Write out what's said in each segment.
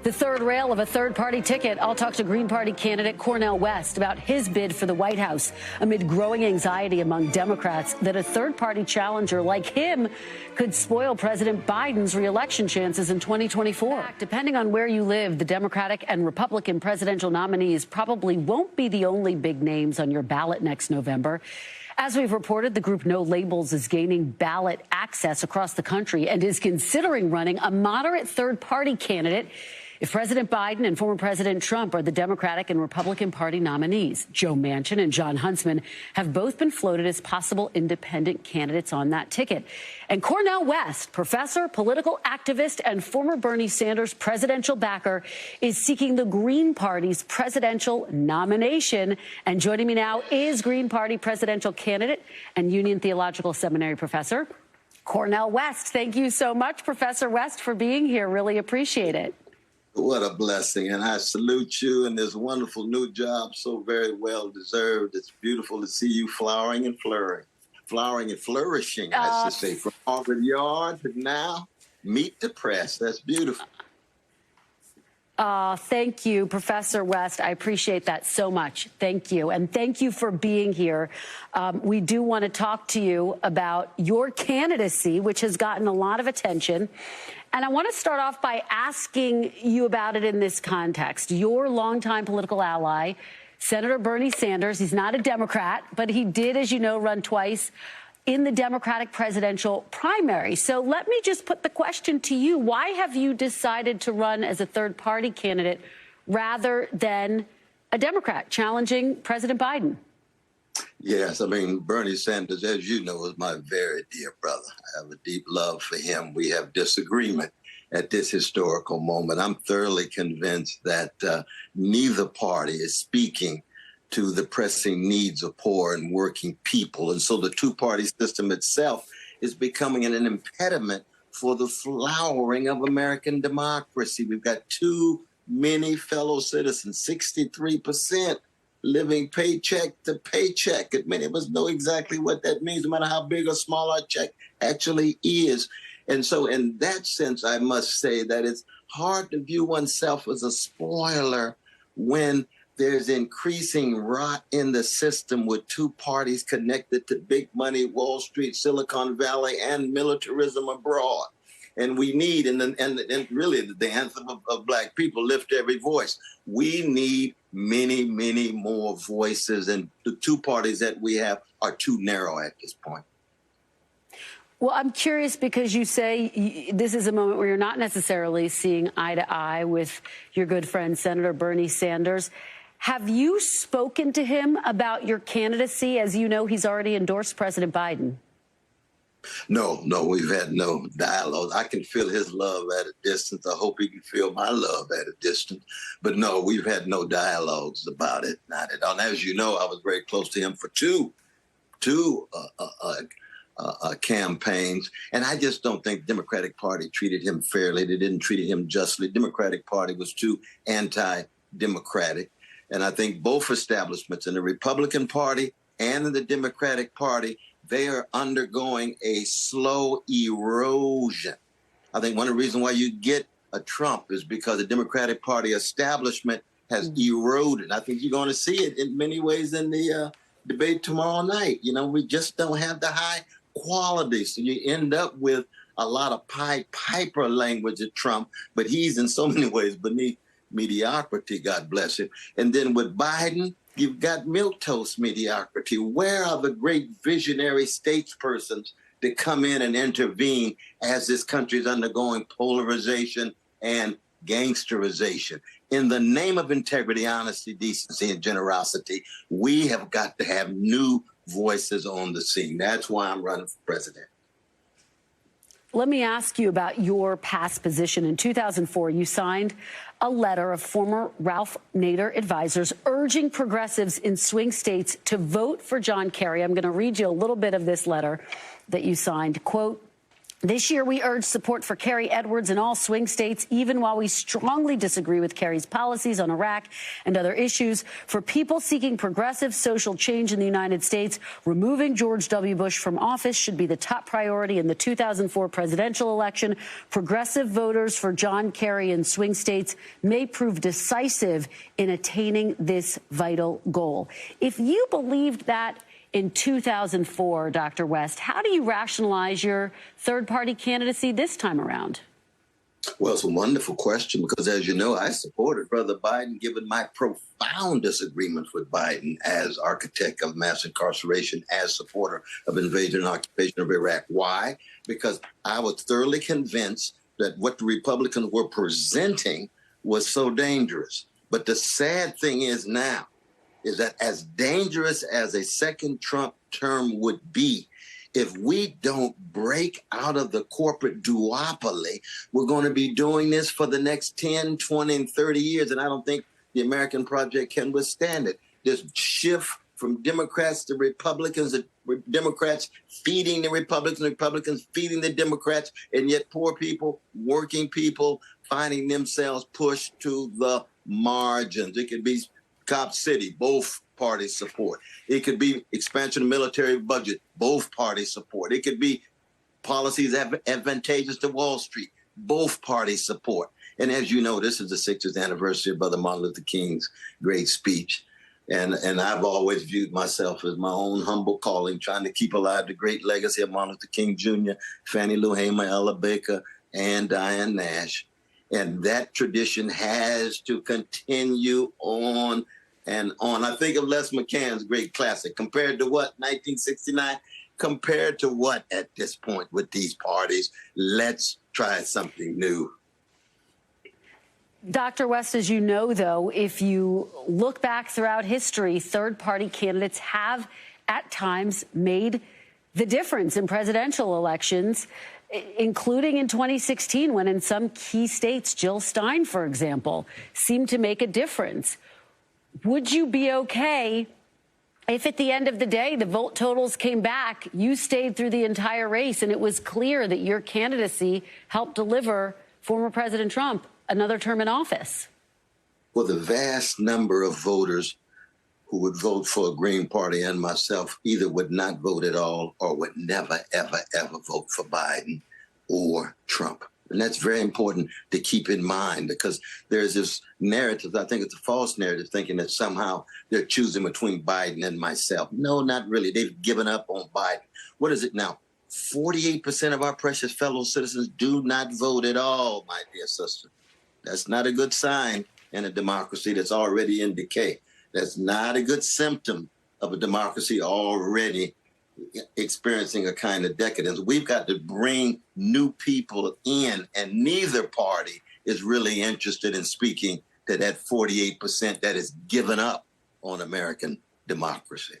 The third rail of a third-party ticket. I'll talk to Green Party candidate Cornel West about his bid for the White House amid growing anxiety among Democrats that a third-party challenger like him could spoil President Biden's re-election chances in 2024. Depending on where you live, the Democratic and Republican presidential nominees probably won't be the only big names on your ballot next November. As we've reported, the group No Labels is gaining ballot access across the country and is considering running a moderate third-party candidate if President Biden and former President Trump are the Democratic and Republican Party nominees. Joe Manchin and Jon Huntsman have both been floated as possible independent candidates on that ticket. And Cornel West, professor, political activist, and former Bernie Sanders presidential backer, is seeking the Green Party's presidential nomination. And joining me now is Green Party presidential candidate and Union Theological Seminary professor, Cornel West. Thank you so much, Professor West, for being here. Really appreciate it. What a blessing, and I salute you in this wonderful new job, so very well deserved. It's beautiful to see you flowering and flourishing, I should say, from Harvard Yard to now meet the press. That's beautiful. Thank you, Professor West. I appreciate that so much. Thank you. And thank you for being here. We do want to talk to you about your candidacy, which has gotten a lot of attention. And I want to start off by asking you about it in this context. Your longtime political ally, Senator Bernie Sanders, he's not a Democrat, but he did, as you know, run twice in the Democratic presidential primary. So let me just put the question to you. Why have you decided to run as a third-party candidate rather than a Democrat challenging President Biden? Yes, I mean, Bernie Sanders, as you know, is my very dear brother. I have a deep love for him. We have disagreement at this historical moment. I'm thoroughly convinced that neither party is speaking to the pressing needs of poor and working people. And so the two-party system itself is becoming an impediment for the flowering of American democracy. We've got too many fellow citizens, 63%. Living paycheck to paycheck. And many of us know exactly what that means, no matter how big or small our check actually is. And so in that sense, I must say that it's hard to view oneself as a spoiler when there's increasing rot in the system with two parties connected to big money, Wall Street, Silicon Valley, and militarism abroad. And we need, and really the anthem of Black people, lift every voice. We need many, many more voices, and the two parties that we have are too narrow at this point. Well, I'm curious because you say this is a moment where you're not necessarily seeing eye to eye with your good friend, Senator Bernie Sanders. Have you spoken to him about your candidacy? As you know, he's already endorsed President Biden. No, we've had no dialogue. I can feel his love at a distance. I hope he can feel my love at a distance. But no, we've had no dialogues about it, not at all. And as you know, I was very close to him for two campaigns. And I just don't think the Democratic Party treated him fairly. They didn't treat him justly. The Democratic Party was too anti-democratic. And I think both establishments in the Republican Party and in the Democratic Party, they are undergoing a slow erosion. I think one of the reasons why you get a Trump is because the Democratic Party establishment has eroded. I think you're going to see it in many ways in the debate tomorrow night. You know, we just don't have the high quality. So you end up with a lot of Pied Piper language at Trump, but he's in so many ways beneath mediocrity, God bless him. And then with Biden, you've got milquetoast mediocrity. Where are the great visionary statespersons that come in and intervene as this country is undergoing polarization and gangsterization? In the name of integrity, honesty, decency, and generosity, we have got to have new voices on the scene. That's why I'm running for president. Let me ask you about your past position. In 2004, you signed a letter of former Ralph Nader advisors urging progressives in swing states to vote for John Kerry. I'm going to read you a little bit of this letter that you signed. Quote, This year, we urged support for Kerry Edwards in all swing states, even while we strongly disagree with Kerry's policies on Iraq and other issues. For people seeking progressive social change in the United States, removing George W. Bush from office should be the top priority in the 2004 presidential election. Progressive voters for John Kerry in swing states may prove decisive in attaining this vital goal. If you believed that in 2004, Dr. West, how do you rationalize your third-party candidacy this time around? Well, it's a wonderful question because, as you know, I supported Brother Biden, given my profound disagreements with Biden as architect of mass incarceration, as supporter of invasion and occupation of Iraq. Why? Because I was thoroughly convinced that what the Republicans were presenting was so dangerous. But the sad thing is now, is that as dangerous as a second Trump term would be, if we don't break out of the corporate duopoly, we're going to be doing this for the next 10, 20, and 30 years. And I don't think the American project can withstand it. This shift from Democrats to Republicans, the Democrats feeding the Republicans feeding the Democrats, and yet poor people, working people, finding themselves pushed to the margins. It could be Cop City, both parties support. It could be expansion of military budget, both parties support. It could be policies advantageous to Wall Street, both parties support. And as you know, this is the 60th anniversary of Brother Martin Luther King's great speech. And I've always viewed myself as my own humble calling, trying to keep alive the great legacy of Martin Luther King Jr., Fannie Lou Hamer, Ella Baker, and Diane Nash. And that tradition has to continue on and on. I think of Les McCann's great classic, compared to what, 1969? Compared to what at this point with these parties? Let's try something new. Dr. West, as you know, though, if you look back throughout history, third-party candidates have at times made the difference in presidential elections, including in 2016, when in some key states, Jill Stein, for example, seemed to make a difference. Would you be okay if at the end of the day the vote totals came back, you stayed through the entire race, and it was clear that your candidacy helped deliver former President Trump another term in office? Well, the vast number of voters who would vote for a Green Party and myself either would not vote at all or would never, ever, ever vote for Biden or Trump. And that's very important to keep in mind, because there's this narrative, I think it's a false narrative, thinking that somehow they're choosing between Biden and myself. No, not really. They've given up on Biden. What is it now? 48% of our precious fellow citizens do not vote at all, my dear sister. That's not a good sign in a democracy that's already in decay. That's not a good symptom of a democracy already experiencing a kind of decadence. We've got to bring new people in, and neither party is really interested in speaking to that 48% that has given up on American democracy.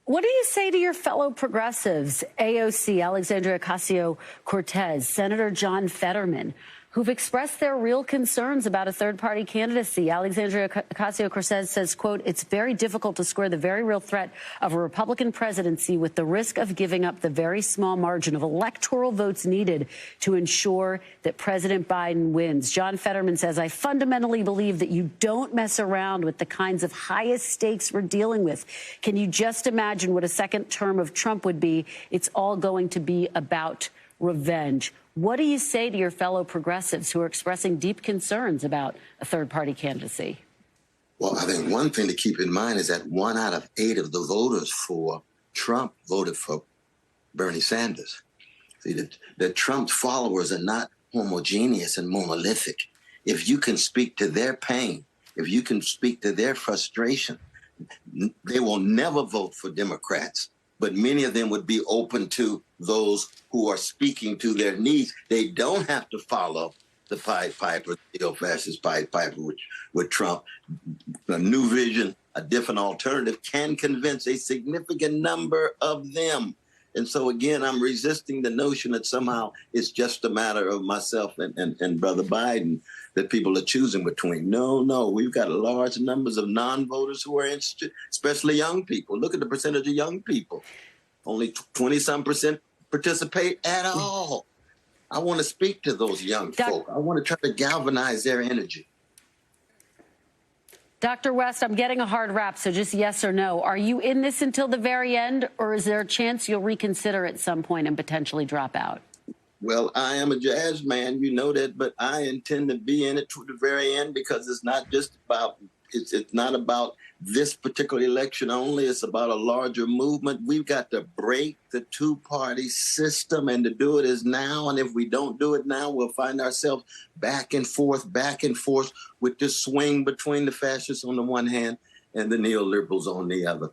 What do you say to your fellow progressives, AOC, Alexandria Ocasio-Cortez, Senator John Fetterman, who've expressed their real concerns about a third-party candidacy? Alexandria Ocasio-Cortez says, quote, "It's very difficult to square the very real threat of a Republican presidency with the risk of giving up the very small margin of electoral votes needed to ensure that President Biden wins." John Fetterman says, "I fundamentally believe that you don't mess around with the kinds of highest stakes we're dealing with. Can you just imagine what a second term of Trump would be? It's all going to be about revenge." What do you say to your fellow progressives who are expressing deep concerns about a third-party candidacy? Well, I think one thing to keep in mind is that 1 out of 8 of the voters for Trump voted for Bernie Sanders. See, the Trump followers are not homogeneous and monolithic. If you can speak to their pain, if you can speak to their frustration, they will never vote for Democrats. But many of them would be open to those who are speaking to their needs. They don't have to follow the Pied Piper, the fascist Pied Piper with Trump. A new vision, a different alternative can convince a significant number of them. And so, again, I'm resisting the notion that somehow it's just a matter of myself and Brother Biden that people are choosing between. No, we've got large numbers of non-voters who are interested, especially young people. Look at the percentage of young people. Only 20-some% participate at all. I want to speak to those young folk. I want to try to galvanize their energy. Dr. West, I'm getting a hard rap, so just yes or no. Are you in this until the very end, or is there a chance you'll reconsider at some point and potentially drop out? Well, I am a jazz man, you know that, but I intend to be in it to the very end because it's not just about, it's not about this particular election only. It's about a larger movement. We've got to break the two-party system, and to do it is now. And if we don't do it now, we'll find ourselves back and forth with this swing between the fascists on the one hand and the neoliberals on the other.